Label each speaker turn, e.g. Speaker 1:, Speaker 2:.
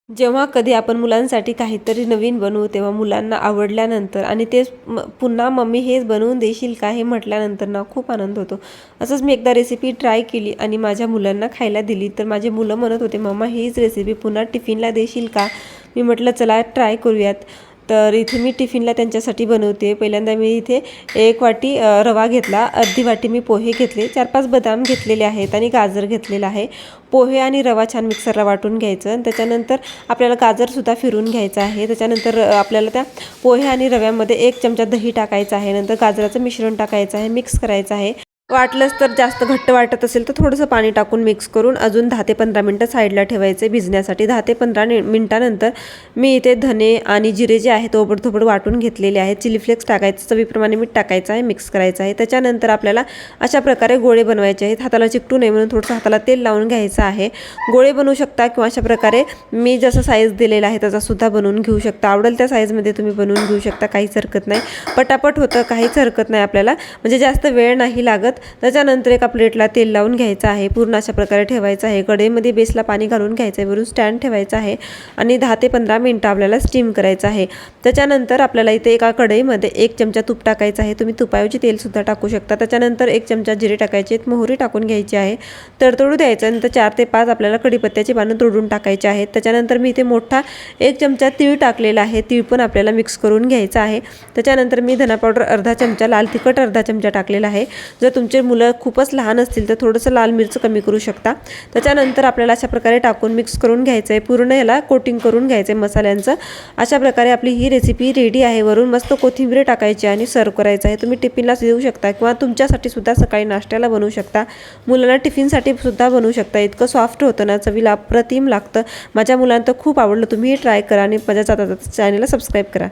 Speaker 1: जेव्हा कधी आपण मुलांसाठी काहीतरी नवीन बनवू तेव्हा मुलांना आवडल्यानंतर आणि ते पुन्हा मम्मी हेच बनवून देशील का हे म्हटल्यानंतर ना खूप आनंद होतो. असंच मी एकदा रेसिपी ट्राय केली आणि माझ्या मुलांना खायला दिली तर माझे मुलं म्हणत होते, मम्मा हीच रेसिपी पुन्हा टिफिनला देशील का? मी म्हटलं चला ट्राय करूयात. तर इथे मी टिफिनला त्यांच्यासाठी बनवते. पहिल्यांदा मी इथे 1 वाटी रवा घेतला, अर्धी वाटी मी पोहे घेतले, 4-5 बदाम घेतलेले आहेत आणि गाजर घेतलेलं आहे. पोहे आणि रवा छान मिक्सरला वाटून घ्यायचं आणि त्याच्यानंतर आपल्याला गाजरसुद्धा फिरून घ्यायचं आहे. त्याच्यानंतर आपल्याला त्या पोहे आणि रव्यामध्ये 1 चमचा दही टाकायचं आहे. नंतर गाजराचं मिश्रण टाकायचं आहे, मिक्स करायचं आहे. वाटलंच तर जास्त घट्ट वाटत असेल तर थोडंसं पाणी टाकून मिक्स करून अजून 10 ते 15 मिनटं साईडला ठेवायचे भिजण्यासाठी. 10 ते 15 मिनटानंतर मी इथे धने आणि जिरे जे आहेत ओबडधोबड वाटून घेतलेले आहेत. चिली फ्लेक्स टाकायचं, चवीप्रमाणे मीठ टाकायचं आहे, मिक्स करायचं आहे. त्याच्यानंतर आपल्याला अशा प्रकारे गोळे बनवायचे आहेत. हाताला चिकटू नये म्हणून थोडंसं हाताला तेल लावून घ्यायचं आहे. गोळे बनवू शकता किंवा अशा प्रकारे मी जसं साईज दिलेला आहे त्याचासुद्धा बनवून घेऊ शकता. आवडेल त्या साईजमध्ये तुम्ही बनवून घेऊ शकता, काहीच हरकत नाही. पटापट होतं, काहीच हरकत नाही आपल्याला, म्हणजे जास्त वेळ नाही लागत. त्याच्यानंतर एका प्लेटला तेल लावून घ्यायचं आहे, पूर्ण अशा प्रकारे ठेवायचं आहे. कढईमध्ये बेसला पाणी घालून घ्यायचं आहे, वरून स्टँड ठेवायचं आहे आणि 10 ते 15 मिनटं आपल्याला स्टीम करायचं आहे. त्याच्यानंतर आपल्याला इथे एका कढईमध्ये 1 चमचा तूप टाकायचं आहे. तुम्ही तुपाऐवजी तेलसुद्धा टाकू शकता. त्याच्यानंतर 1 चमचा जिरे टाकायचे, मोहरी टाकून घ्यायची आहे, तडतडू द्यायचं. नंतर 4 ते 5 आपल्याला कढीपत्त्याची पानं तोडून टाकायचे आहेत. त्याच्यानंतर मी इथे मोठा 1 चमचा तीळ टाकलेला आहे, तीळ पण आपल्याला मिक्स करून घ्यायचं आहे. त्याच्यानंतर मी धना पावडर अर्धा चमचा, लाल तिखट अर्धा चमचा टाकलेला आहे. जर तुमचे मुलं खूपच लहान असतील तर थोडंसं लाल मिरचं कमी करू शकता. त्याच्यानंतर आपल्याला अशा प्रकारे टाकून मिक्स करून घ्यायचं आहे, पूर्ण याला कोटिंग करून घ्यायचं आहे मसाल्यांचं. अशा प्रकारे आपली ही रेसिपी रेडी आहे. वरून मस्त कोथिंबीर टाकायची आणि सर्व करायचं आहे. तुम्ही टिफिनला देऊ शकता किंवा तुमच्यासाठी सुद्धा सकाळी नाश्त्याला बनवू शकता, मुलांना टिफिनसाठी सुद्धा बनवू शकता. इतकं सॉफ्ट होतं ना, चवीला अप्रतिम लागतं. माझ्या मुलांना तर खूप आवडलं. तुम्हीही ट्राय करा आणि माझ्या चॅनलला सबस्क्राईब करा.